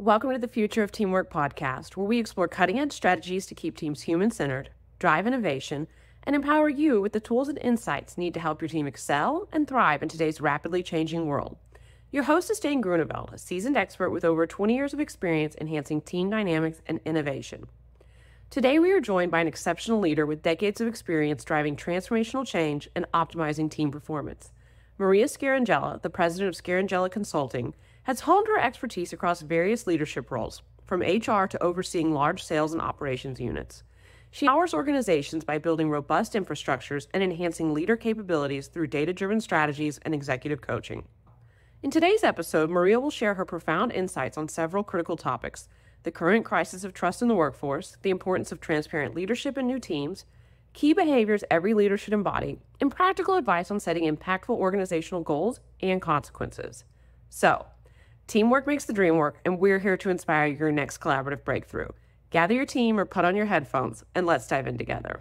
Welcome to the Future of Teamwork podcast, where we explore cutting-edge strategies to keep teams human-centered, drive innovation, and empower you with the tools and insights needed to help your team excel and thrive in today's rapidly changing world. Your host is Dane, a seasoned expert with over 20 years of experience enhancing team dynamics and innovation. Today, we are joined by an exceptional leader with decades of experience driving transformational change and optimizing team performance. Maria Scarangella, the president of Scarangella Consulting, has honed her expertise across various leadership roles, from HR to overseeing large sales and operations units. She empowers organizations by building robust infrastructures and enhancing leader capabilities through data-driven strategies and executive coaching. In today's episode, Maria will share her profound insights on several critical topics: the current crisis of trust in the workforce, the importance of transparent leadership in new teams, key behaviors every leader should embody, and practical advice on setting impactful organizational goals and consequences. So, teamwork makes the dream work, and we're here to inspire your next collaborative breakthrough. Gather your team or put on your headphones, and let's dive in together.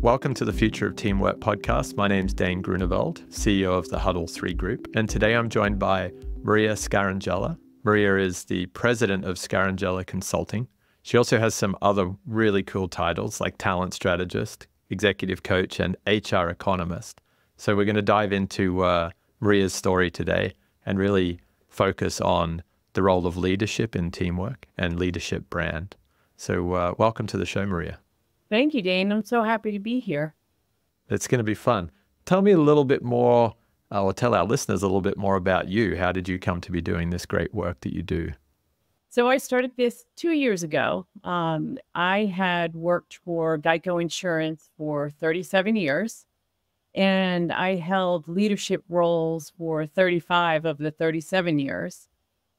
Welcome to the Future of Teamwork podcast. My name's Dane, CEO of the Huddle 3 Group, and today I'm joined by Maria Scarangella. Maria is the president of Scarangella Consulting. She also has some other really cool titles like talent strategist, executive coach, and HR economist. So we're going to dive into Maria's story today and really focus on the role of leadership in teamwork and leadership brand. So welcome to the show, Maria. Thank you, Dane. I'm so happy to be here. It's going to be fun. Tell me a little bit more, or tell our listeners a little bit more about you. How did you come to be doing this great work that you do? So I started this 2 years ago. I had worked for Geico Insurance for 37 years, and I held leadership roles for 35 of the 37 years.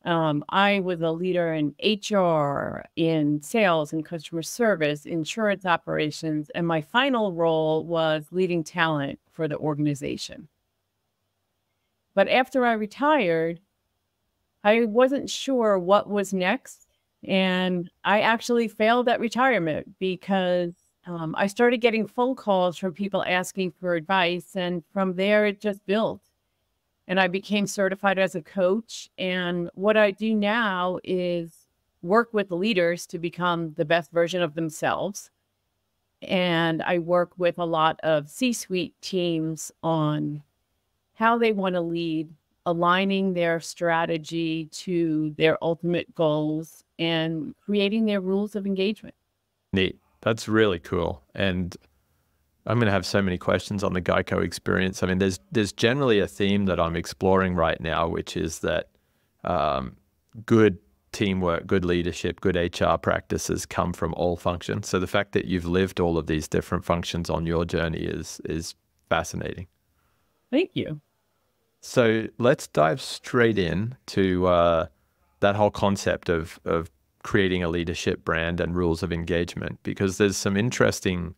I was a leader in HR, in sales and customer service, insurance operations, and my final role was leading talent for the organization. But after I retired, I wasn't sure what was next, and I actually failed at retirement because I started getting phone calls from people asking for advice, and from there it just built. And I became certified as a coach. And what I do now is work with leaders to become the best version of themselves. And I work with a lot of C-suite teams on how they want to lead, aligning their strategy to their ultimate goals, and creating their rules of engagement. Neat. That's really cool. And I'm going to have so many questions on the Geico experience. I mean, there's generally a theme that I'm exploring right now, which is that good teamwork, good leadership, good HR practices come from all functions. So the fact that you've lived all of these different functions on your journey is fascinating. Thank you. So let's dive straight in to that whole concept of creating a leadership brand and rules of engagement, because there's some interesting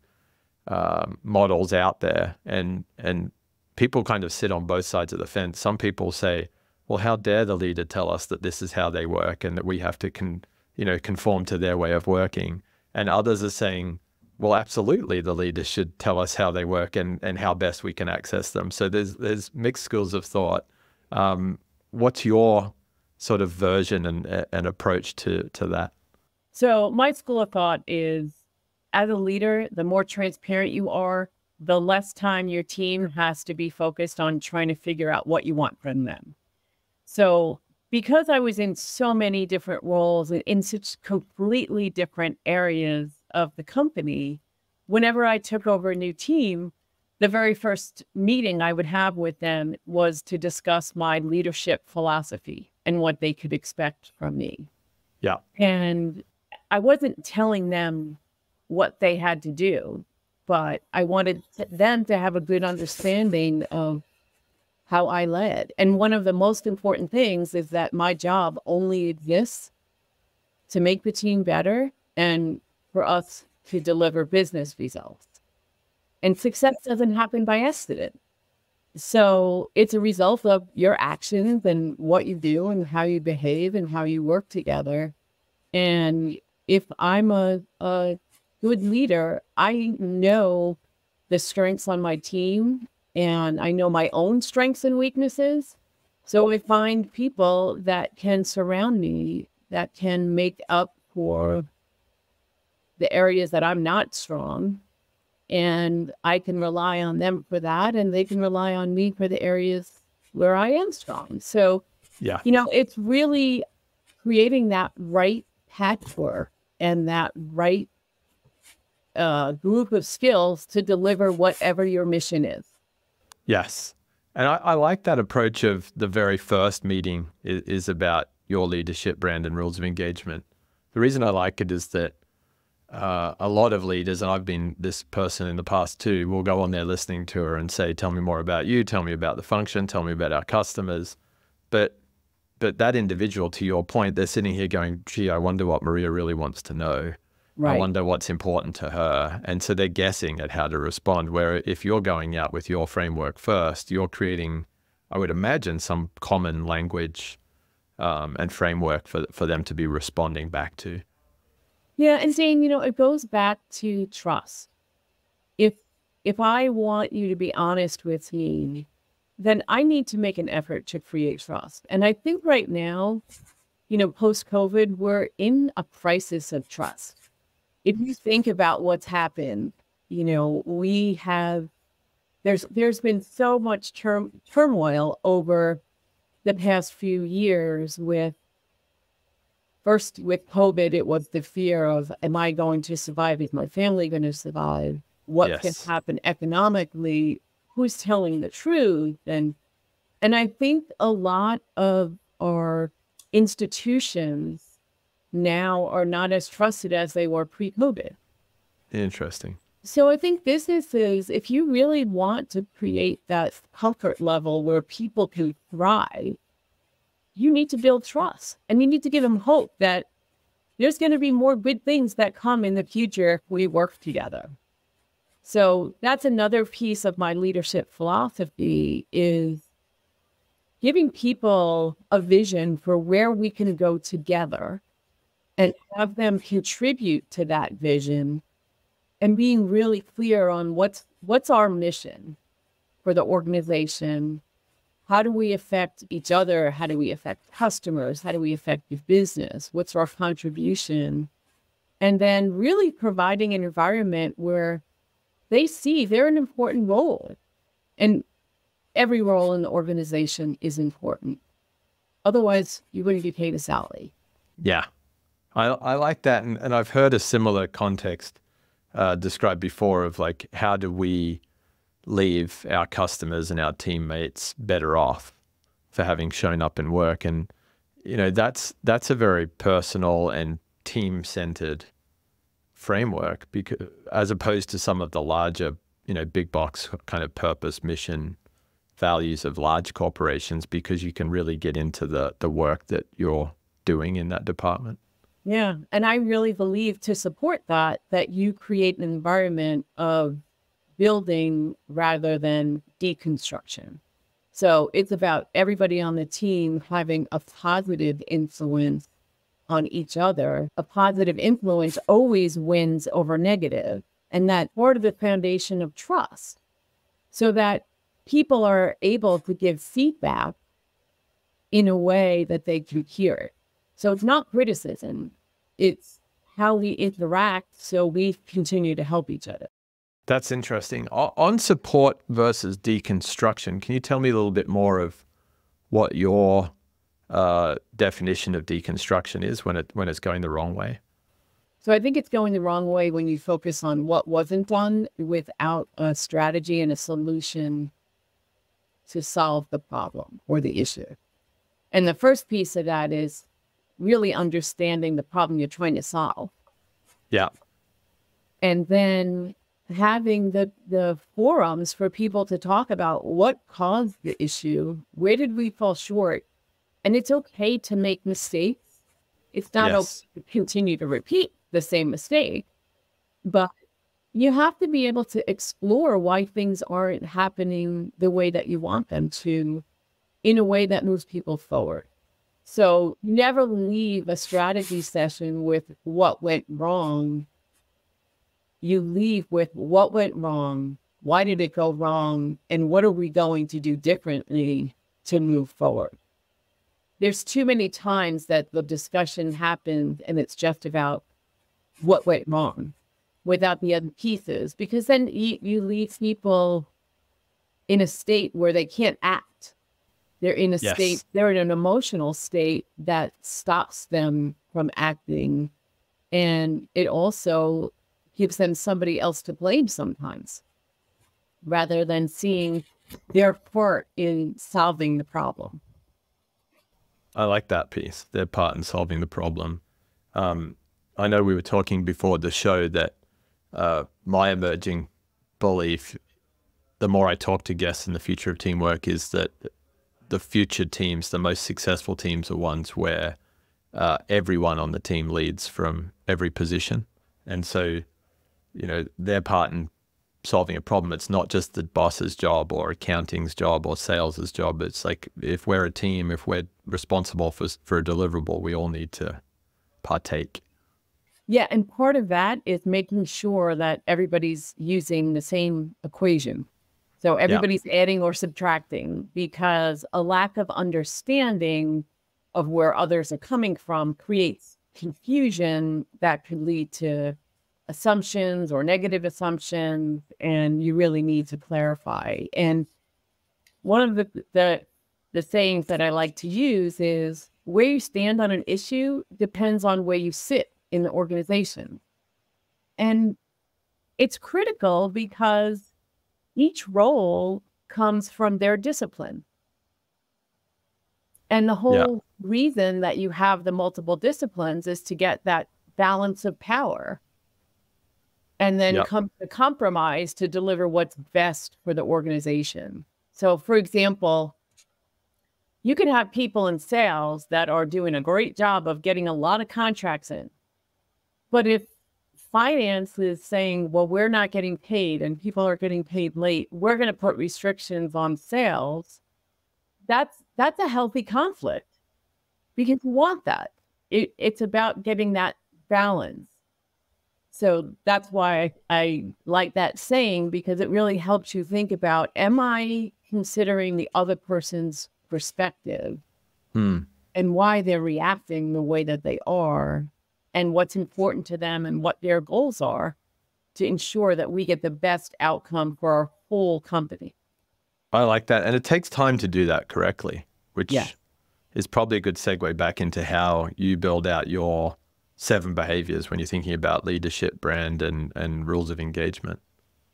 models out there, and people kind of sit on both sides of the fence. Some people say, well, how dare the leader tell us that this is how they work and that we have to conform to their way of working. And others are saying, well, absolutely, the leader should tell us how they work and how best we can access them. So there's mixed schools of thought. What's your sort of version and approach to that? So my school of thought is, as a leader, the more transparent you are, the less time your team has to be focused on trying to figure out what you want from them. So because I was in so many different roles and in such completely different areas of the company, whenever I took over a new team, the very first meeting I would have with them was to discuss my leadership philosophy and what they could expect from me. Yeah. And I wasn't telling them what they had to do, but I wanted them to have a good understanding of how I led. And one of the most important things is that my job only exists to make the team better and for us to deliver business results. And success doesn't happen by accident. So it's a result of your actions and what you do and how you behave and how you work together. And if I'm a good leader, I know the strengths on my team and I know my own strengths and weaknesses. So I find people that can surround me, that can make up for the areas that I'm not strong. And I can rely on them for that. And they can rely on me for the areas where I am strong. So, Yeah. it's really creating that right patchwork and that right group of skills to deliver whatever your mission is. Yes. And I like that approach of the very first meeting is about your leadership brand and rules of engagement. The reason I like it is that a lot of leaders, and I've been this person in the past too, will go on there listening to her and say, tell me more about you, tell me about the function, tell me about our customers. But that individual, to your point, they're sitting here going, gee, I wonder what Maria really wants to know. I wonder what's important to her. And so they're guessing at how to respond. Where if you're going out with your framework first, you're creating, I would imagine, some common language and framework for them to be responding back to. Yeah, and saying, it goes back to trust. If I want you to be honest with me, then I need to make an effort to create trust. And I think right now, post-COVID, we're in a crisis of trust. If you think about what's happened, there's been so much turmoil over the past few years First, with COVID, it was the fear of, am I going to survive? Is my family going to survive? What can happen economically? Who's telling the truth? And I think a lot of our institutions now are not as trusted as they were pre-COVID. Interesting. So I think businesses, if you really want to create that comfort level where people can thrive, you need to build trust, and you need to give them hope that there's going to be more good things that come in the future if we work together. So that's another piece of my leadership philosophy, is giving people a vision for where we can go together and have them contribute to that vision, and being really clear on what's our mission for the organization. How do we affect each other? How do we affect customers? How do we affect the business? What's our contribution? And then really providing an environment where they see they're an important role. And every role in the organization is important. Otherwise, you wouldn't be paid a salary. Yeah, I like that. And I've heard a similar context described before of like, how do we leave our customers and our teammates better off for having shown up in work? And, that's a very personal and team-centered framework, because as opposed to some of the larger, big box kind of purpose, mission, values of large corporations, because you can really get into the work that you're doing in that department. Yeah. And I really believe, to support that you create an environment of building rather than deconstruction. So it's about everybody on the team having a positive influence on each other. A positive influence always wins over negative. And that part of the foundation of trust, so that people are able to give feedback in a way that they can hear it. So it's not criticism. It's how we interact so we continue to help each other. That's interesting. On support versus deconstruction, can you tell me a little bit more of what your definition of deconstruction is when it's going the wrong way? So I think it's going the wrong way when you focus on what wasn't done without a strategy and a solution to solve the problem or the issue. And the first piece of that is really understanding the problem you're trying to solve. Yeah. And then having the forums for people to talk about what caused the issue, where did we fall short, and it's okay to make mistakes. It's not okay to continue to repeat the same mistake, but you have to be able to explore why things aren't happening the way that you want them to, in a way that moves people forward. So never leave a strategy session with what went wrong you leave with what went wrong, why did it go wrong, and what are we going to do differently to move forward? There's too many times that the discussion happens and it's just about what went wrong without the other pieces, because then you leave people in a state where they can't act. They're in a state, they're in an emotional state that stops them from acting. And it also gives them somebody else to blame sometimes, rather than seeing their part in solving the problem. I like that piece, their part in solving the problem. I know we were talking before the show that my emerging belief, the more I talk to guests in the future of teamwork, is that the future teams, the most successful teams, are ones where everyone on the team leads from every position. And so, you know, their part in solving a problem, it's not just the boss's job or accounting's job or sales's job. It's like, if we're a team, if we're responsible for a deliverable, we all need to partake. Yeah, and part of that is making sure that everybody's using the same equation. So everybody's adding or subtracting, because a lack of understanding of where others are coming from creates confusion that could lead to assumptions or negative assumptions, and you really need to clarify. And one of the sayings that I like to use is, where you stand on an issue depends on where you sit in the organization. And it's critical because each role comes from their discipline. And the whole reason that you have the multiple disciplines is to get that balance of power, and then come to compromise to deliver what's best for the organization. So, for example, you can have people in sales that are doing a great job of getting a lot of contracts in. But if finance is saying, well, we're not getting paid and people are getting paid late, we're going to put restrictions on sales, that's a healthy conflict, because you want that. It's about getting that balance. So that's why I like that saying, because it really helps you think about, am I considering the other person's perspective and why they're reacting the way that they are, and what's important to them and what their goals are, to ensure that we get the best outcome for our whole company. I like that. And it takes time to do that correctly, which is probably a good segue back into how you build out your 7 behaviors when you're thinking about leadership, brand, and rules of engagement.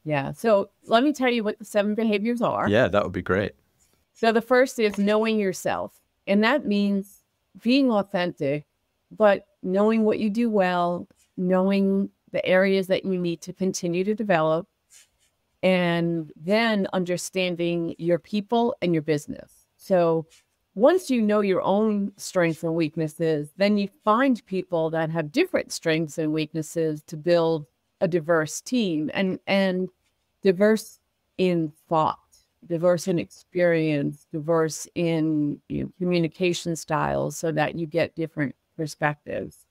Yeah. So let me tell you what the 7 behaviors are. Yeah, that would be great. So the first is knowing yourself. And that means being authentic, but knowing what you do well, knowing the areas that you need to continue to develop, and then understanding your people and your business. So once you know your own strengths and weaknesses, then you find people that have different strengths and weaknesses to build a diverse team, and diverse in thought, diverse in experience, diverse in communication styles, so that you get different perspectives.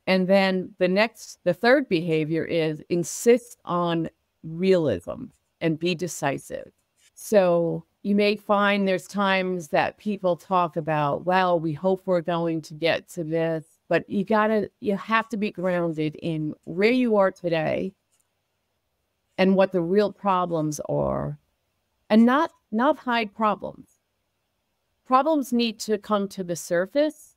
And then the third behavior is insist on realism and be decisive. So you may find there's times that people talk about, well, we hope we're going to get to this, but you have to be grounded in where you are today and what the real problems are, and not hide problems. Problems need to come to the surface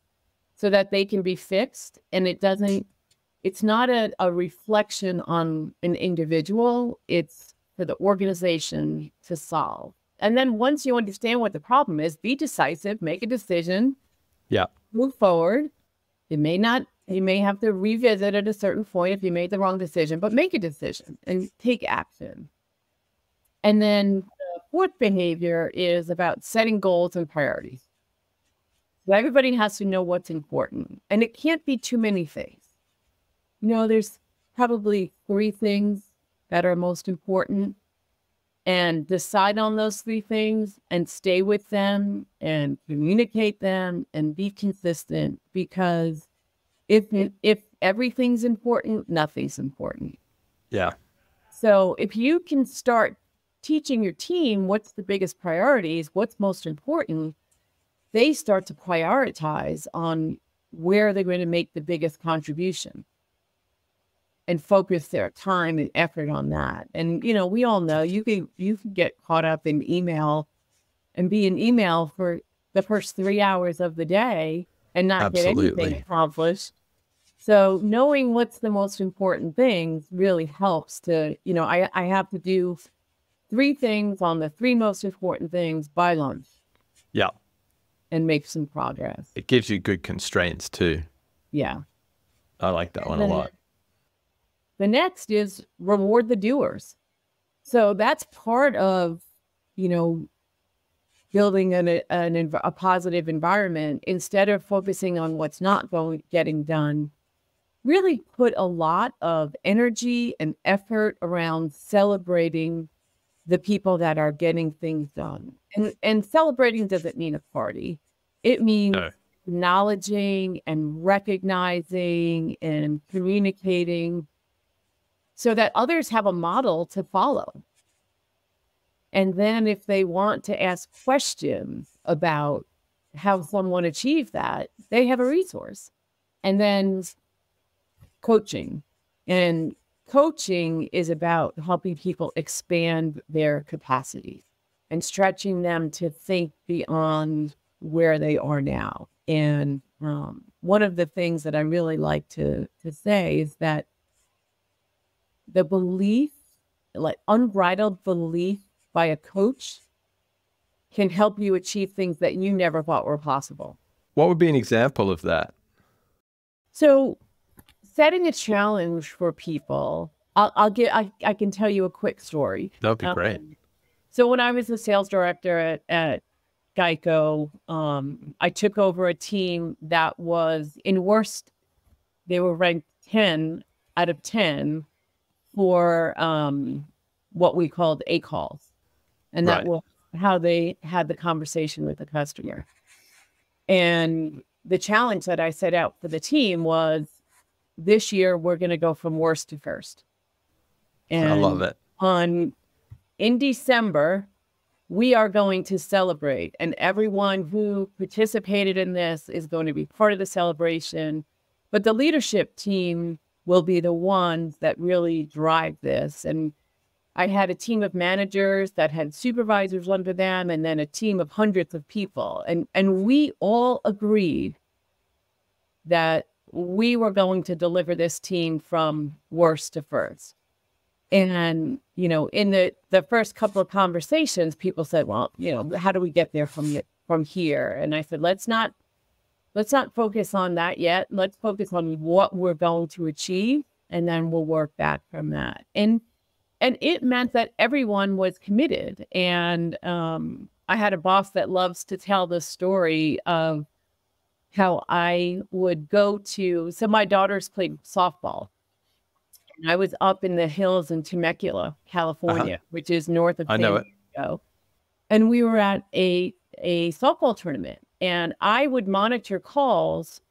so that they can be fixed, and it's not a reflection on an individual, it's for the organization to solve. And then once you understand what the problem is, be decisive, make a decision, move forward. You may have to revisit at a certain point if you made the wrong decision, but make a decision and take action. And then the fourth behavior is about setting goals and priorities. So everybody has to know what's important, and it can't be too many things. There's probably 3 things that are most important, and decide on those 3 things and stay with them and communicate them and be consistent, because if everything's important, nothing's important. Yeah. So if you can start teaching your team what's the biggest priorities, what's most important, they start to prioritize on where they're going to make the biggest contribution and focus their time and effort on that. And, we all know you can get caught up in email and be in email for the first 3 hours of the day and not get anything Absolutely. accomplished. So knowing what's the most important things really helps to, I have to do 3 things on the 3 most important things by lunch Yeah. and make some progress. It gives you good constraints too. Yeah. I like that And one a then lot. the next is reward the doers. So that's part of, building a positive environment. Instead of focusing on what's not getting done, really put a lot of energy and effort around celebrating the people that are getting things done. And celebrating doesn't mean a party. It means No. acknowledging and recognizing and communicating so that others have a model to follow. And then if they want to ask questions about how someone achieved that, they have a resource. And then coaching. And coaching is about helping people expand their capacity and stretching them to think beyond where they are now. And one of the things that I really like to say is that the belief, like unbridled belief by a coach, can help you achieve things that you never thought were possible. What would be an example of that? So setting a challenge for people, I can tell you a quick story. That would be great. So when I was the sales director at Geico, I took over a team that was they were ranked 10 out of 10 for what we called ACalls. And that Right. was how they had the conversation with the customer. And the challenge that I set out for the team was, this year we're going to go from worst to first. And I love it. In December, we are going to celebrate, and everyone who participated in this is going to be part of the celebration. But the leadership team will be the ones that really drive this. And I had a team of managers that had supervisors under them, and then a team of hundreds of people. And we all agreed that we were going to deliver this team from worst to first. And, in the first couple of conversations, people said, well, how do we get there from here? And I said, let's not focus on that yet. Let's focus on what we're going to achieve, and then we'll work back from that. And it meant that everyone was committed. And I had a boss that loves to tell the story of how I would so my daughters played softball. And I was up in the hills in Temecula, California, which is north of I know San Diego. And we were at a softball tournament. And I would monitor calls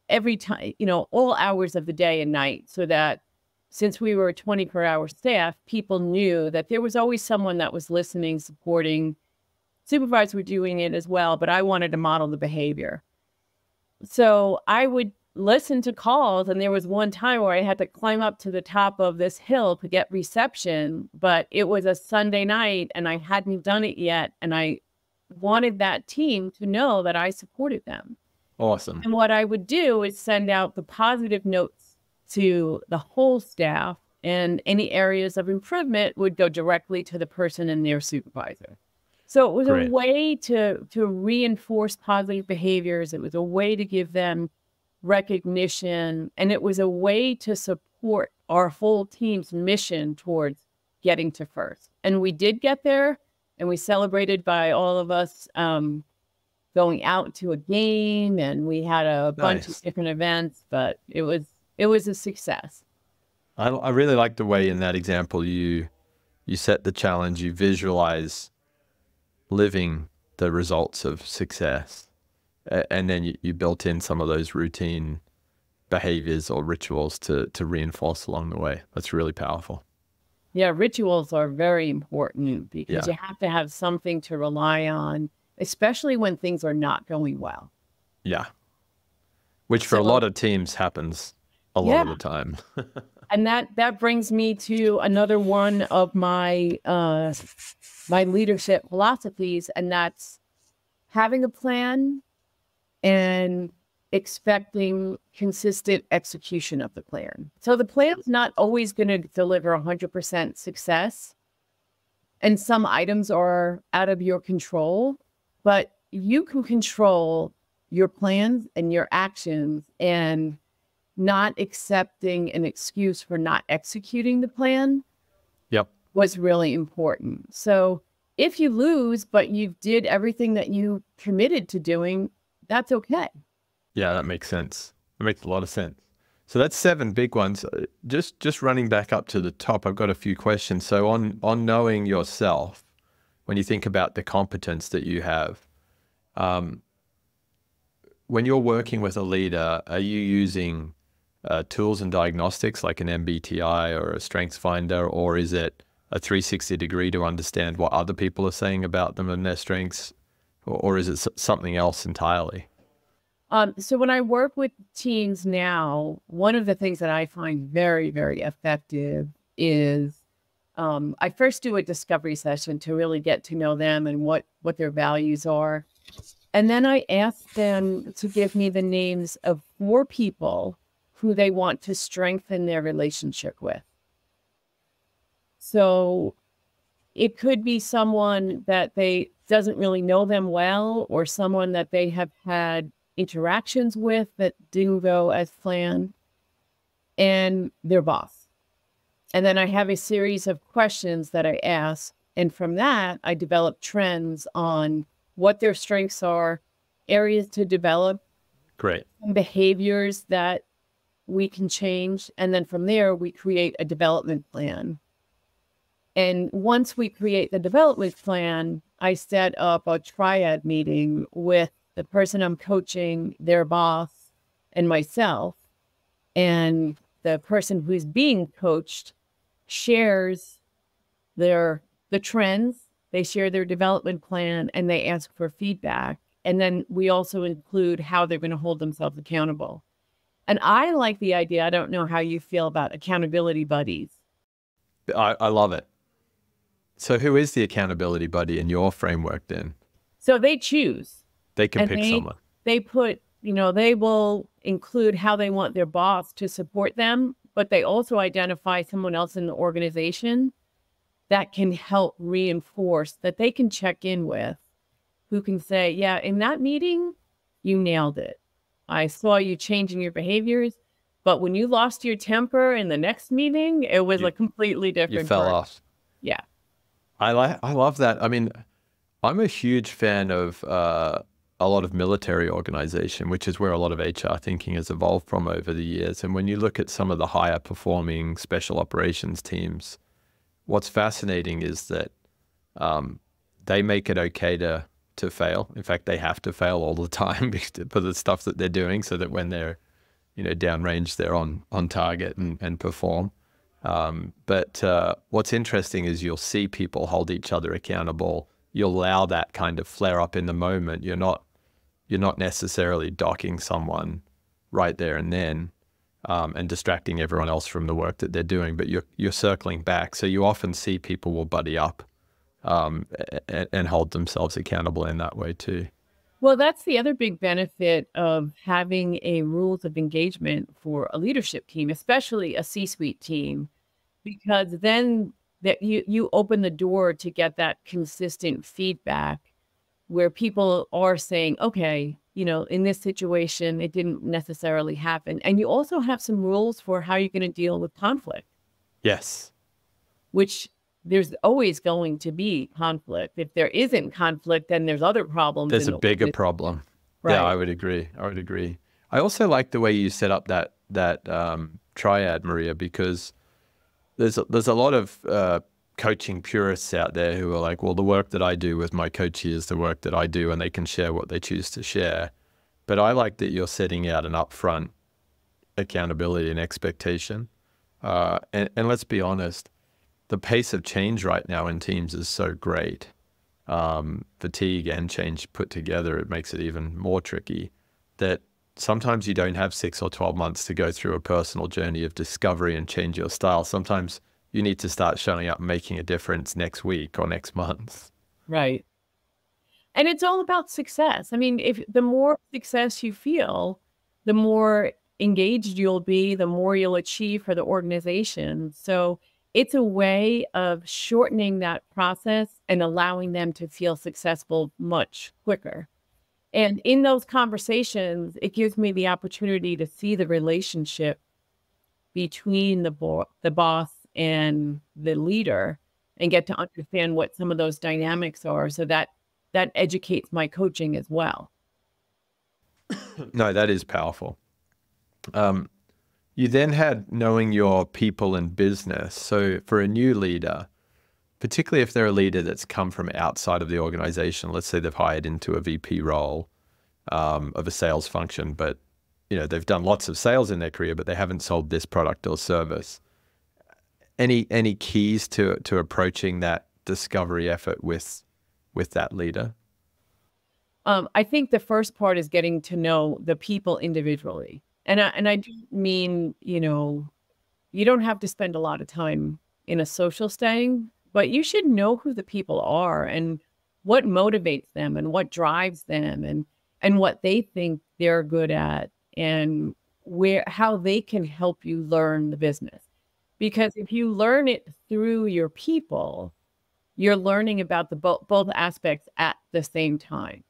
every time, all hours of the day and night, so that since we were a 24-hour staff, people knew that there was always someone that was listening, supporting. Supervisors were doing it as well, but I wanted to model the behavior. So I would listen to calls, and there was one time where I had to climb up to the top of this hill to get reception, but it was a Sunday night and I hadn't done it yet. And I wanted that team to know that I supported them. Awesome. And what I would do is send out the positive notes to the whole staff, and any areas of improvement would go directly to the person and their supervisor. So it was Great. a way to reinforce positive behaviors. It was a way to give them recognition, and it was a way to support our whole team's mission towards getting to first. And we did get there, and we celebrated by all of us going out to a game, and we had a bunch of different events, but it was a success. I really like the way in that example you set the challenge, you visualize living the results of success, and then you built in some of those routine behaviors or rituals to reinforce along the way. That's really powerful. Yeah, rituals are very important because Yeah. you have to have something to rely on, especially when things are not going well. Yeah. Which for a So, lot of teams happens a lot of yeah. the time. And that brings me to another one of my my leadership philosophies, and that's having a plan and expecting consistent execution of the plan. So the plan's not always going to deliver 100% success, and some items are out of your control, but you can control your plans and your actions, and not accepting an excuse for not executing the plan Yep. was really important. So if you lose, but you did everything that you committed to doing, that's okay. Yeah, that makes sense. It makes a lot of sense. So that's 7 big ones. Just running back up to the top, I've got a few questions. So on knowing yourself, when you think about the competence that you have, when you're working with a leader, are you using tools and diagnostics like an MBTI or a Strengths Finder, or is it a 360 degree to understand what other people are saying about them and their strengths, or is it something else entirely? So when I work with teams now, one of the things that I find very, very effective is I first do a discovery session to really get to know them and what their values are. And then I ask them to give me the names of 4 people who they want to strengthen their relationship with. So it could be someone that they doesn't really know them well, or someone that they have had interactions with that didn't go as planned, and their boss. And then I have a series of questions that I ask. And from that, I develop trends on what their strengths are, areas to develop, Great. behaviors that we can change. And then from there, we create a development plan. And once we create the development plan, I set up a triad meeting with the person I'm coaching, their boss, and myself. And the person who's being coached shares the trends, they share their development plan, and they ask for feedback. And then we also include how they're going to hold themselves accountable. And I like the idea. I don't know how you feel about accountability buddies. I love it. So who is the accountability buddy in your framework then? So they choose. They can And pick someone. they put, they will include how they want their boss to support them, but they also identify someone else in the organization that can help reinforce, that they can check in with, who can say, yeah, in that meeting, you nailed it. I saw you changing your behaviors, but when you lost your temper in the next meeting, it was a completely different You fell person. off. Yeah. I love that. I mean, I'm a huge fan of a lot of military organization, which is where a lot of HR thinking has evolved from over the years. And when you look at some of the higher performing special operations teams, what's fascinating is that they make it okay to fail. In fact, they have to fail all the time for the stuff that they're doing, so that when they're downrange, they're on target and perform. But what's interesting is you'll see people hold each other accountable. You'll allow that kind of flare up in the moment. You're not necessarily docking someone right there and then and distracting everyone else from the work that they're doing, but you're circling back. So you often see people will buddy up and hold themselves accountable in that way too. Well, that's the other big benefit of having a rules of engagement for a leadership team, especially a C-suite team, because then that you open the door to get that consistent feedback where people are saying, okay, in this situation, it didn't necessarily happen. And you also have some rules for how you're going to deal with conflict. Yes. Which there's always going to be conflict. If there isn't conflict, then there's other problems. There's a bigger problem. Right. Yeah, I would agree. I also like the way you set up that triad, Maria, because there's a lot of coaching purists out there who are like, well, the work that I do with my coach is the work that I do, and they can share what they choose to share. But I like that you're setting out an upfront accountability and expectation. And let's be honest, the pace of change right now in teams is so great. Fatigue and change put together, it makes it even more tricky that sometimes you don't have 6 or 12 months to go through a personal journey of discovery and change your style. Sometimes you need to start showing up and making a difference next week or next month. Right. And it's all about success. I mean, if the more success you feel, the more engaged you'll be, the more you'll achieve for the organization. So it's a way of shortening that process and allowing them to feel successful much quicker. And in those conversations, it gives me the opportunity to see the relationship between the boss and the leader and get to understand what some of those dynamics are. So that educates my coaching as well. No, that is powerful. You then had knowing your people and business. So for a new leader, particularly if they're a leader that's come from outside of the organization, let's say they've hired into a VP role of a sales function, but they've done lots of sales in their career, but they haven't sold this product or service. Any keys to approaching that discovery effort with that leader? I think the first part is getting to know the people individually. And I do mean, you don't have to spend a lot of time in a social setting, but you should know who the people are and what motivates them and what drives them and what they think they're good at and how they can help you learn the business. Because if you learn it through your people, you're learning about both aspects at the same time.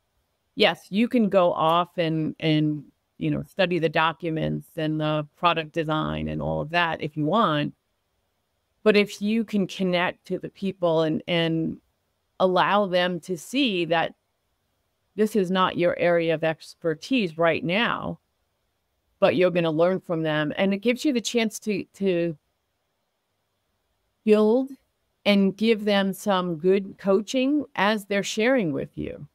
Yes, you can go off and study the documents and the product design and all of that if you want. But if you can connect to the people and allow them to see that this is not your area of expertise right now, but you're going to learn from them. And it gives you the chance to build and give them some good coaching as they're sharing with you.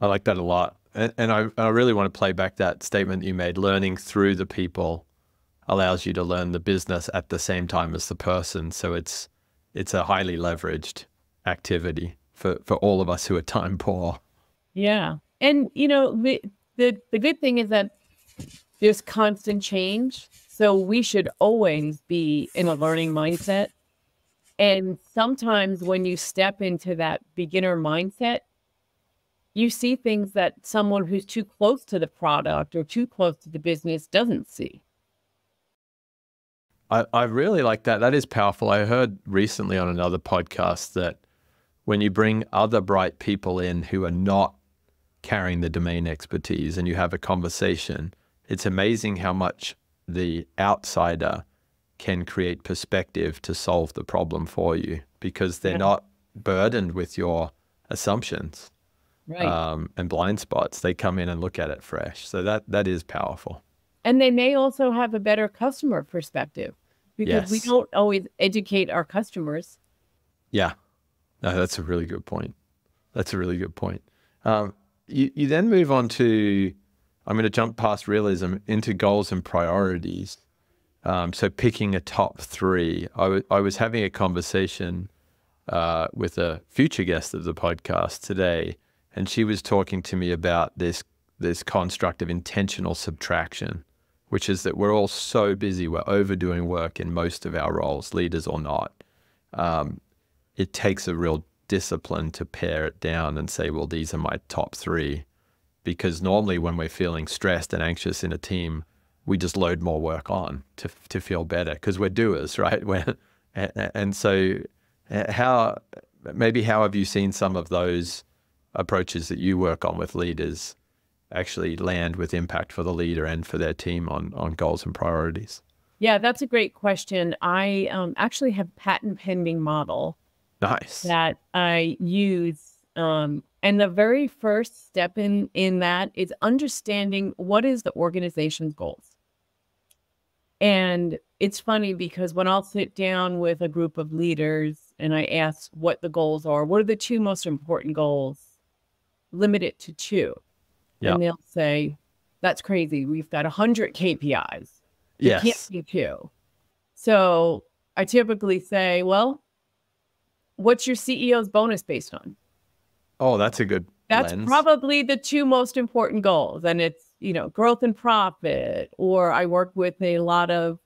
I like that a lot. And I really want to play back that statement you made. Learning through the people allows you to learn the business at the same time as the person. So it's a highly leveraged activity for all of us who are time poor. Yeah. And, the good thing is that there's constant change. So we should always be in a learning mindset. And sometimes when you step into that beginner mindset, you see things that someone who's too close to the product or too close to the business doesn't see. I really like that. That is powerful. I heard recently on another podcast that when you bring other bright people in who are not carrying the domain expertise and you have a conversation, it's amazing how much the outsider can create perspective to solve the problem for you because they're not burdened with your assumptions. Right. And blind spots. They come in and look at it fresh. So that is powerful. And they may also have a better customer perspective because we don't always educate our customers. Yeah. No, that's a really good point. That's a really good point. You then move on to, I'm going to jump past realism into goals and priorities. So picking a top 3. I was having a conversation with a future guest of the podcast today, and she was talking to me about this construct of intentional subtraction, which is that we're all so busy, we're overdoing work in most of our roles, leaders or not. It takes a real discipline to pare it down and say, well, these are my top 3. Because normally when we're feeling stressed and anxious in a team, we just load more work on to feel better because we're doers, right? And so how have you seen some of those approaches that you work on with leaders actually land with impact for the leader and for their team on goals and priorities? Yeah, that's a great question. I actually have patent pending model. Nice. That I use. And the very first step in that is understanding what is the organization's goals. And it's funny because when I'll sit down with a group of leaders and I ask what the goals are, what are the 2 most important goals? Limit it to 2. Yeah. And they'll say, that's crazy. We've got 100 KPIs. It can't Yes. be two. So I typically say, well, what's your CEO's bonus based on? Oh, that's a good That's lens. probably the two most important goals. And it's, growth and profit. Or I work with a lot of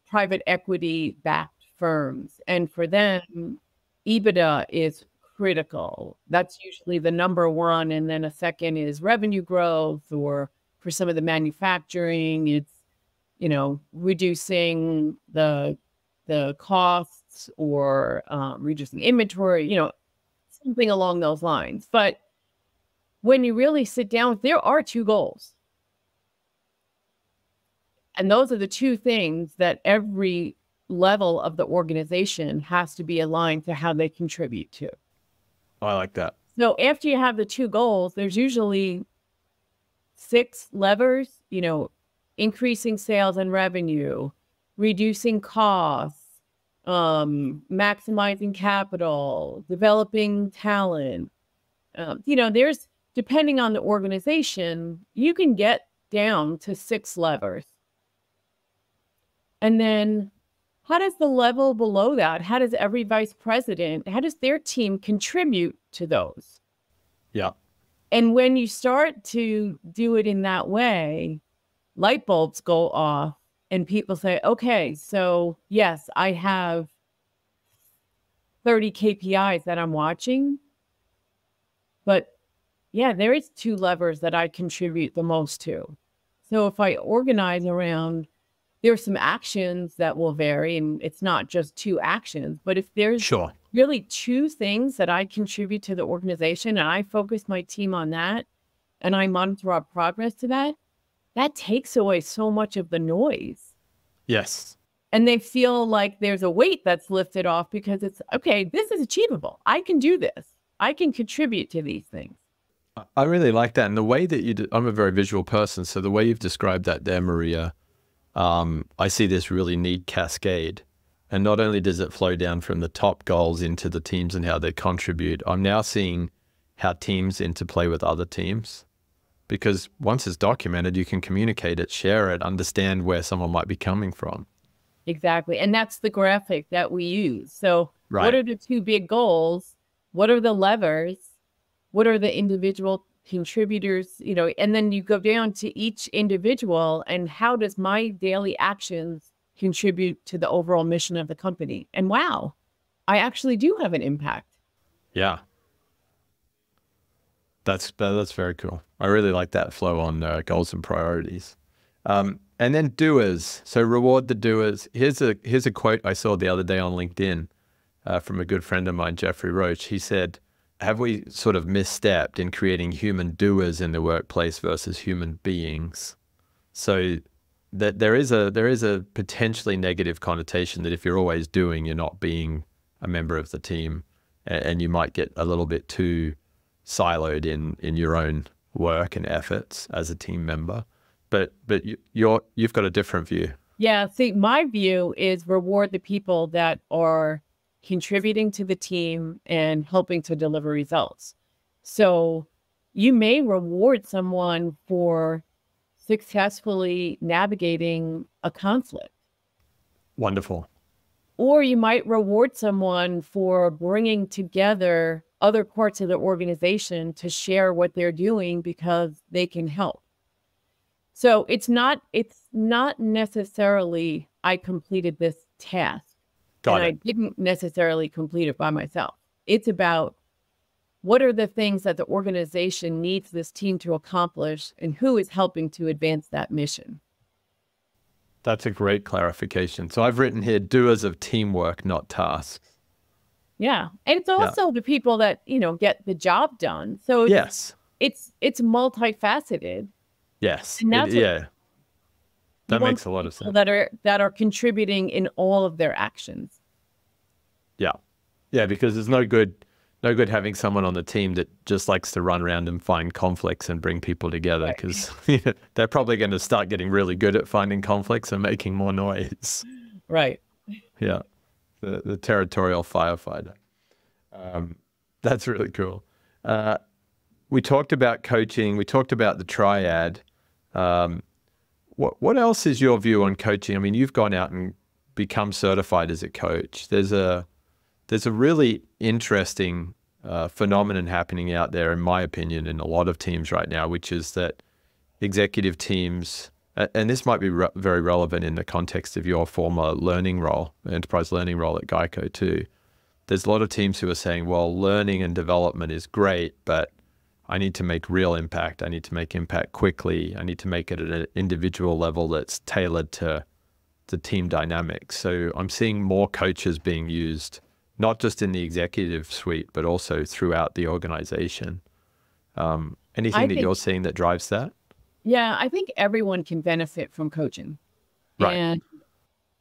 private equity backed firms. And for them, EBITDA is critical. That's usually the number one. And then a second is revenue growth, or for some of the manufacturing, it's, reducing the costs, or reducing inventory, something along those lines. But when you really sit down, there are two goals. And those are the two things that every level of the organization has to be aligned to how they contribute to. I like that. So after you have the two goals, there's usually 6 levers, increasing sales and revenue, reducing costs, maximizing capital, developing talent. There's, depending on the organization, you can get down to 6 levers. And then how does the level below that, how does every vice president, how does their team contribute to those? Yeah. And when you start to do it in that way, light bulbs go off and people say, okay, so yes, I have 30 KPIs that I'm watching, but yeah, there is 2 levers that I contribute the most to. So if I organize around, there's some actions that will vary, and it's not just 2 actions, but if there's Sure. really 2 things that I contribute to the organization and I focus my team on that and I monitor our progress to that, that takes away so much of the noise. Yes. And they feel like there's a weight that's lifted off because it's, okay, this is achievable. I can do this. I can contribute to these things. I really like that. And the way that I'm a very visual person. So the way you've described that there, Maria, I see this really neat cascade. And not only does it flow down from the top goals into the teams and how they contribute, I'm now seeing how teams interplay with other teams. Because once it's documented, you can communicate it, share it, understand where someone might be coming from. Exactly. And that's the graphic that we use. So Right. what are the 2 big goals? What are the levers? What are the individual contributors? And then you go down to each individual and how does my daily actions contribute to the overall mission of the company? And wow, I actually do have an impact. Yeah. That's very cool. I really like that flow on goals and priorities. And then doers. So reward the doers. Here's a quote I saw the other day on LinkedIn from a good friend of mine, Jeffrey Roach. He said, have we sort of misstepped in creating human doers in the workplace versus human beings? So that there is a potentially negative connotation that if you're always doing, you're not being a member of the team, and you might get a little bit too siloed in your own work and efforts as a team member. But you've got a different view. Yeah. See, my view is reward the people that are contributing to the team and helping to deliver results. So you may reward someone for successfully navigating a conflict. Wonderful. Or you might reward someone for bringing together other parts of the organization to share what they're doing because they can help. So it's not necessarily I completed this task. Got I it. didn't necessarily complete it by myself. It's about what are the things that the organization needs this team to accomplish and who is helping to advance that mission. That's a great clarification. So I've written here, doers of teamwork, not tasks. Yeah. And it's also the people that, get the job done. So Yes. it's multifaceted. Yes. And that's That makes a lot of sense. That are contributing in all of their actions. Yeah. Yeah, because there's no good having someone on the team that just likes to run around and find conflicts and bring people together, because they're probably going to start getting really good at finding conflicts and making more noise. Right. Yeah. The territorial firefighter. That's really cool. We talked about coaching. We talked about the triad. What else is your view on coaching? I mean, you've gone out and become certified as a coach. There's a really interesting phenomenon happening out there, in my opinion, in a lot of teams right now, which is that executive teams, and this might be very relevant in the context of your former learning role, enterprise learning role at Geico too. There's a lot of teams who are saying, well, learning and development is great, but I need to make real impact. I need to make impact quickly. I need to make it at an individual level that's tailored to the team dynamics. So I'm seeing more coaches being used, not just in the executive suite, but also throughout the organization. Anything that you're seeing that drives that? Yeah, I think everyone can benefit from coaching. Right. And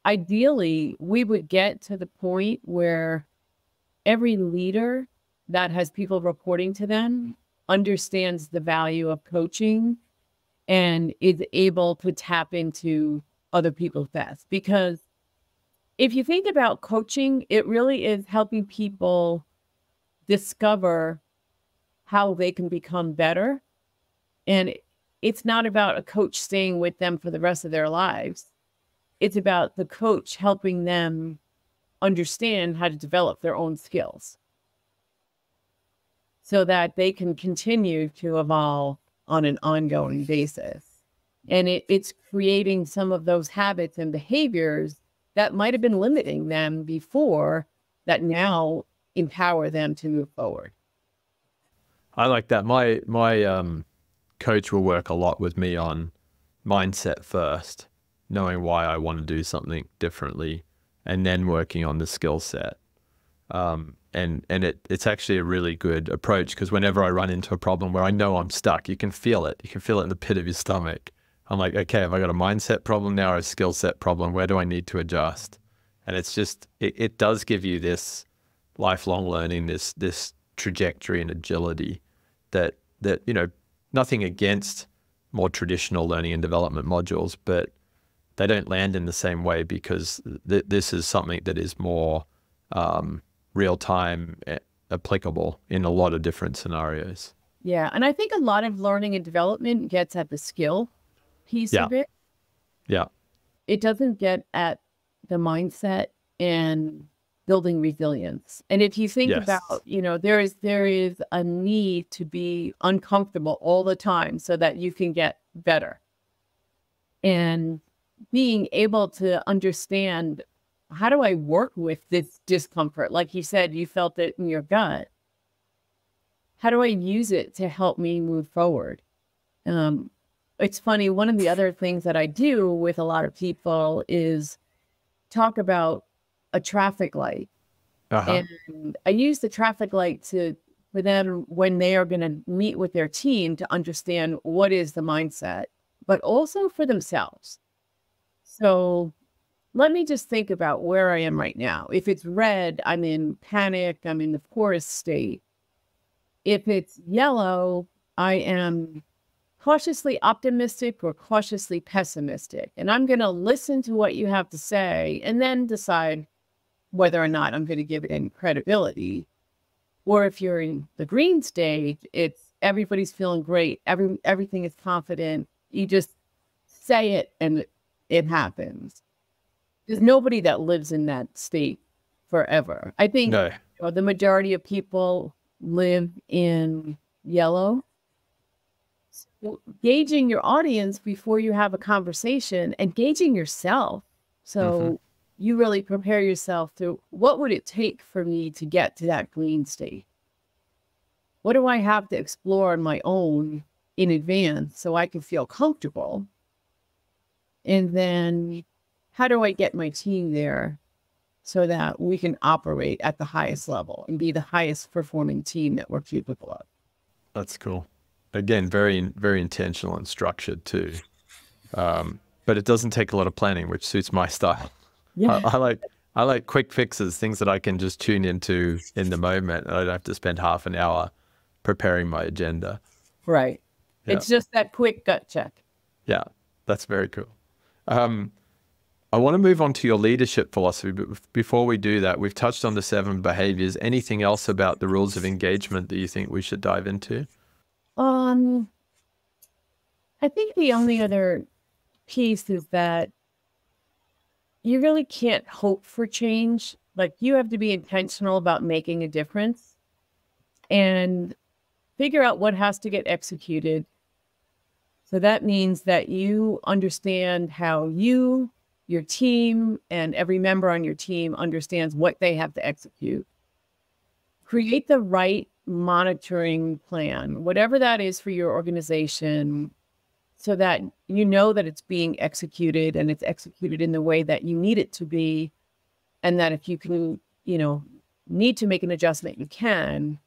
ideally, we would get to the point where every leader that has people reporting to them understands the value of coaching and is able to tap into other people's best. Because if you think about coaching, it really is helping people discover how they can become better. And it's not about a coach staying with them for the rest of their lives. It's about the coach helping them understand how to develop their own skills so that they can continue to evolve on an ongoing basis. And it's creating some of those habits and behaviors that might have been limiting them before that now empower them to move forward. I like that. My coach will work a lot with me on mindset first, knowing why I want to do something differently, and then working on the skill set. And it's actually a really good approach, because whenever I run into a problem where I know I'm stuck, you can feel it. You can feel it in the pit of your stomach. I'm like, okay, have I got a mindset problem now or a skill set problem? Where do I need to adjust? And it's just, it does give you this lifelong learning, this trajectory and agility that, you know, nothing against more traditional learning and development modules, but they don't land in the same way, because this is something that is more real-time applicable in a lot of different scenarios. Yeah. And I think a lot of learning and development gets at the skill piece of it. Yeah. It doesn't get at the mindset and building resilience. And if you think about, you know, there is a need to be uncomfortable all the time so that you can get better. And being able to understand, how do I work with this discomfort? Like you said, you felt it in your gut. How do I use it to help me move forward? It's funny, one of the other things that I do with a lot of people is talk about a traffic light. And I use the traffic light for them when they are going to meet with their team to understand what is the mindset, but also for themselves. So let me just think about where I am right now. If it's red, I'm in panic, I'm in the forest state. If it's yellow, I am cautiously optimistic or cautiously pessimistic. And I'm going to listen to what you have to say and then decide whether or not I'm going to give it any credibility. Or if you're in the green stage, it's everybody's feeling great. Everything is confident. You just say it and it happens. There's nobody that lives in that state forever. I think the majority of people live in yellow. So gauging your audience before you have a conversation and gauging yourself. So you really prepare yourself to, what would it take for me to get to that green state? What do I have to explore on my own in advance so I can feel comfortable? And then how do I get my team there so that we can operate at the highest level and be the highest performing team that we're capable of? That's cool. Again, very, very intentional and structured too. But it doesn't take a lot of planning, which suits my style. Yeah. I like quick fixes, things that I can just tune into in the moment. I don't have to spend half an hour preparing my agenda. Right. Yeah. It's just that quick gut check. Yeah, that's very cool. I want to move on to your leadership philosophy, but before we do that, we've touched on the 7 behaviors. Anything else about the rules of engagement that you think we should dive into? I think the only other piece is that you really can't hope for change. Like, you have to be intentional about making a difference and figure out what has to get executed. So that means that you understand how you, your team, and every member on your team understands what they have to execute. Create the right monitoring plan, whatever that is for your organization, so that you know that it's being executed and it's executed in the way that you need it to be. And that if you can, need to make an adjustment, you can.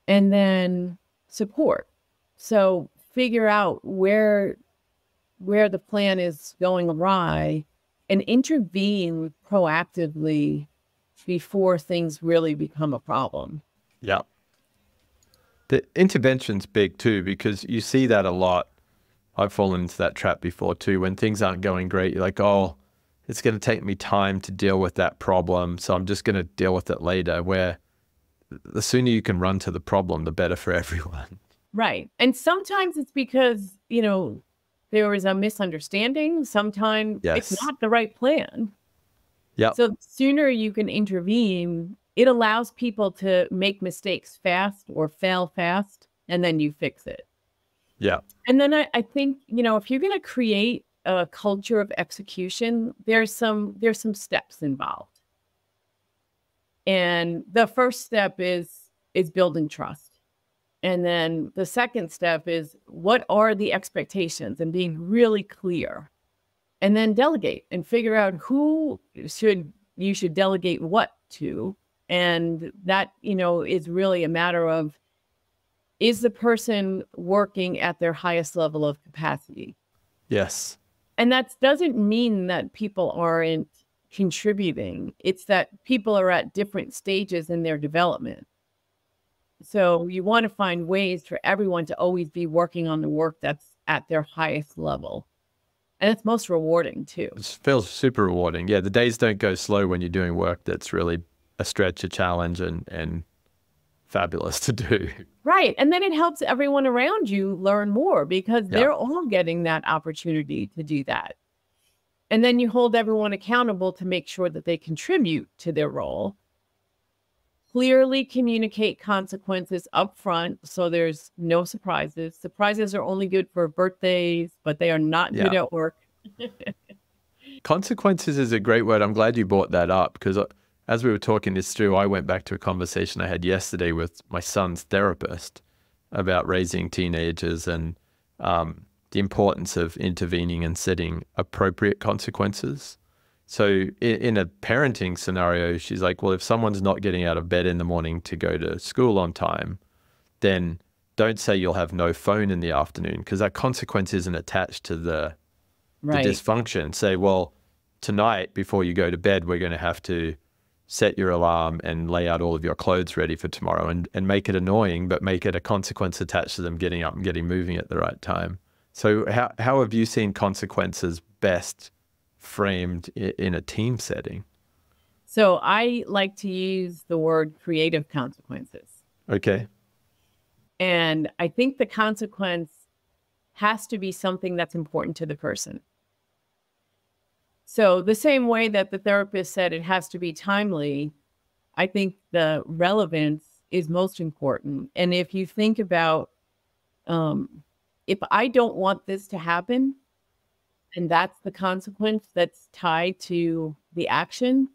And then support. So figure out where the plan is going awry and intervene proactively before things really become a problem. Yeah. The intervention's big too, because you see that a lot. I've fallen into that trap before too. When things aren't going great, you're like, oh, it's going to take me time to deal with that problem, so I'm just going to deal with it later, where the sooner you can run to the problem, the better for everyone. Right. And sometimes it's because, there is a misunderstanding. Sometimes it's not the right plan. Yeah. So the sooner you can intervene, it allows people to make mistakes fast or fail fast, and then you fix it. Yeah. And then I think, if you're going to create a culture of execution, there's some steps involved. And the first step is building trust. And then the second step is, what are the expectations, and being really clear. And then delegate and figure out who you should delegate what to. And that, is really a matter of, is the person working at their highest level of capacity? Yes. And that doesn't mean that people aren't contributing. It's that people are at different stages in their development. So you want to find ways for everyone to always be working on the work that's at their highest level. And it's most rewarding too. It feels super rewarding. Yeah, the days don't go slow when you're doing work that's really a stretch, a challenge, and fabulous to do. Right. And then it helps everyone around you learn more, because they're all getting that opportunity to do that. And then you hold everyone accountable to make sure that they contribute to their role. Clearly communicate consequences up front, so there's no surprises. Surprises are only good for birthdays, but they are not good at work. Consequences is a great word. I'm glad you brought that up, because as we were talking this through, I went back to a conversation I had yesterday with my son's therapist about raising teenagers and the importance of intervening and setting appropriate consequences. So in a parenting scenario, she's like, well, if someone's not getting out of bed in the morning to go to school on time, then don't say you'll have no phone in the afternoon, because that consequence isn't attached to the dysfunction. Say, well, tonight before you go to bed, we're going to have to set your alarm and lay out all of your clothes ready for tomorrow, and make it annoying, but make it a consequence attached to them getting up and getting moving at the right time. So how have you seen consequences best framed in a team setting? So I like to use the word creative consequences. Okay. And I think the consequence has to be something that's important to the person. So the same way that the therapist said it has to be timely, I think the relevance is most important. And if you think about, if I don't want this to happen, and that's the consequence that's tied to the action,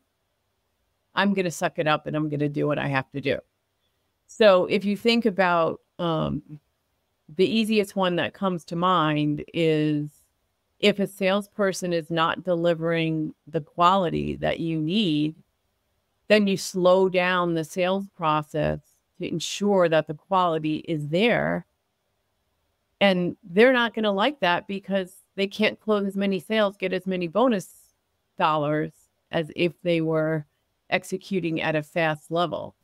I'm going to suck it up and I'm going to do what I have to do. So if you think about the easiest one that comes to mind is, if a salesperson is not delivering the quality that you need, then you slow down the sales process to ensure that the quality is there. And they're not going to like that, because they can't close as many sales, get as many bonus dollars as if they were executing at a fast level.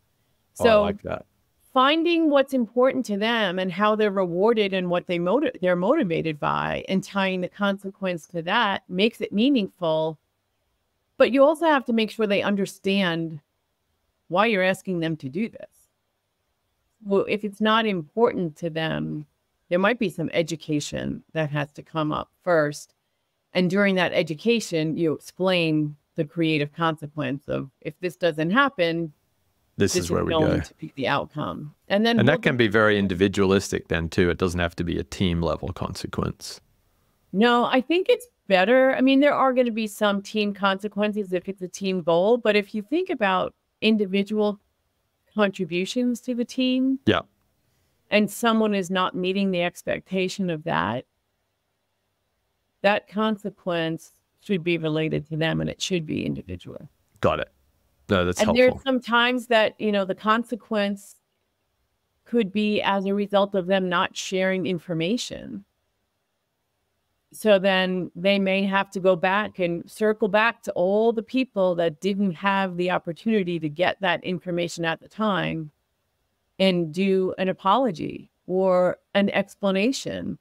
So I like that. Finding what's important to them and how they're rewarded and what they're motivated by, and tying the consequence to that makes it meaningful. But you also have to make sure they understand why you're asking them to do this. Well, if it's not important to them, there might be some education that has to come up first. And during that education, you explain the creative consequence of if this doesn't happen, this is where we go. To be the outcome. And then that can be very individualistic then too. It doesn't have to be a team level consequence. No, I think it's better. I mean, there are going to be some team consequences if it's a team goal, but if you think about individual contributions to the team, yeah, and someone is not meeting the expectation of that, that consequence should be related to them and it should be individual. Got it. No, that's helpful. And there's some times that, the consequence could be as a result of them not sharing information. So then they may have to go back and circle back to all the people that didn't have the opportunity to get that information at the time and do an apology or an explanation.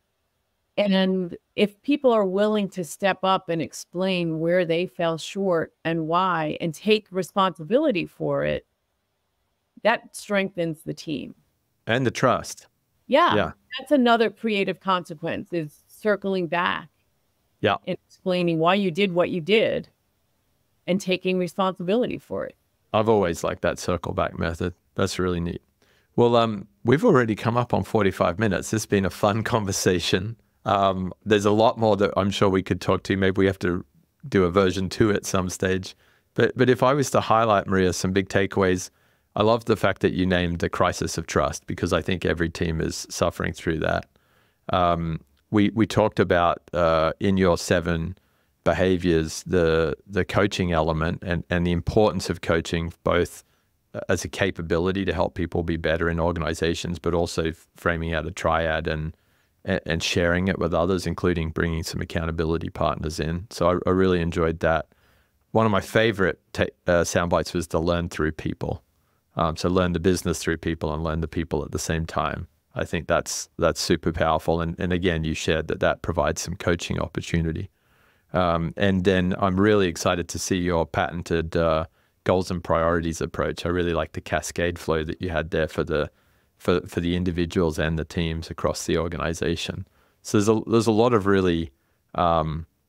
And if people are willing to step up and explain where they fell short and why and take responsibility for it, that strengthens the team. And the trust. Yeah. That's another creative consequence, is circling back. Yeah. And explaining why you did what you did and taking responsibility for it. I've always liked that circle back method. That's really neat. Well, we've already come up on 45 minutes. This has been a fun conversation. There's a lot more that I'm sure we could talk to. Maybe we have to do a version 2 at some stage. But if I was to highlight, Maria, some big takeaways, I love the fact that you named the crisis of trust, because I think every team is suffering through that. We talked about in your 7 behaviors, the coaching element and the importance of coaching, both as a capability to help people be better in organizations, but also framing out a triad and sharing it with others, including bringing some accountability partners in. So I really enjoyed that. One of my favorite sound bites was to learn through people. So learn the business through people and learn the people at the same time. I think that's super powerful. And again, you shared that provides some coaching opportunity. And then I'm really excited to see your patented goals and priorities approach. I really like the cascade flow that you had there for the individuals and the teams across the organization. So there's a lot of really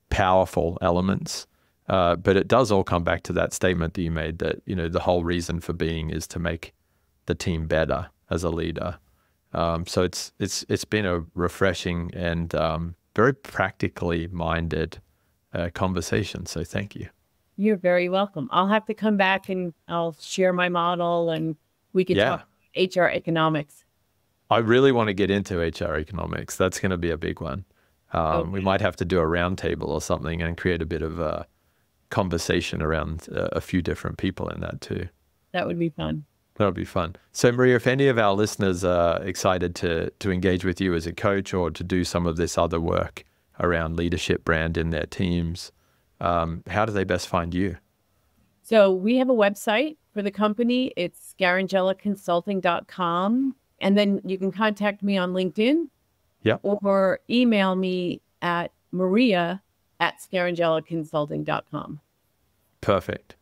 powerful elements, but it does all come back to that statement that you made that, the whole reason for being is to make the team better as a leader. So it's been a refreshing and very practically minded conversation. So thank you. You're very welcome. I'll have to come back and I'll share my model and we can talk HR economics. I really want to get into HR economics. That's going to be a big one. Okay. We might have to do a roundtable or something and create a bit of a conversation around a few different people in that too. That would be fun. That would be fun. So Maria, if any of our listeners are excited to engage with you as a coach or to do some of this other work around leadership brand in their teams, how do they best find you? So we have a website for the company. It's scarangellaconsulting.com. And then you can contact me on LinkedIn or email me at maria@scarangellaconsulting.com. Perfect.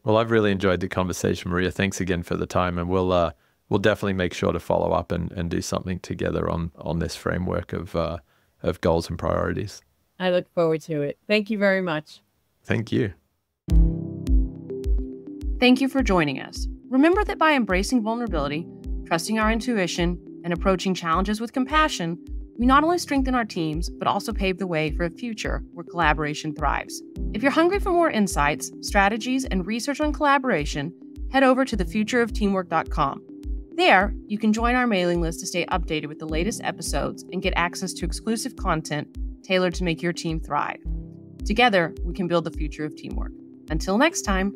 Well, I've really enjoyed the conversation, Maria. Thanks again for the time. And we'll definitely make sure to follow up and do something together on this framework of goals and priorities. I look forward to it. Thank you very much. Thank you. Thank you for joining us. Remember that by embracing vulnerability, trusting our intuition, and approaching challenges with compassion, we not only strengthen our teams, but also pave the way for a future where collaboration thrives. If you're hungry for more insights, strategies, and research on collaboration, head over to thefutureofteamwork.com. There, you can join our mailing list to stay updated with the latest episodes and get access to exclusive content tailored to make your team thrive. Together, we can build the future of teamwork. Until next time.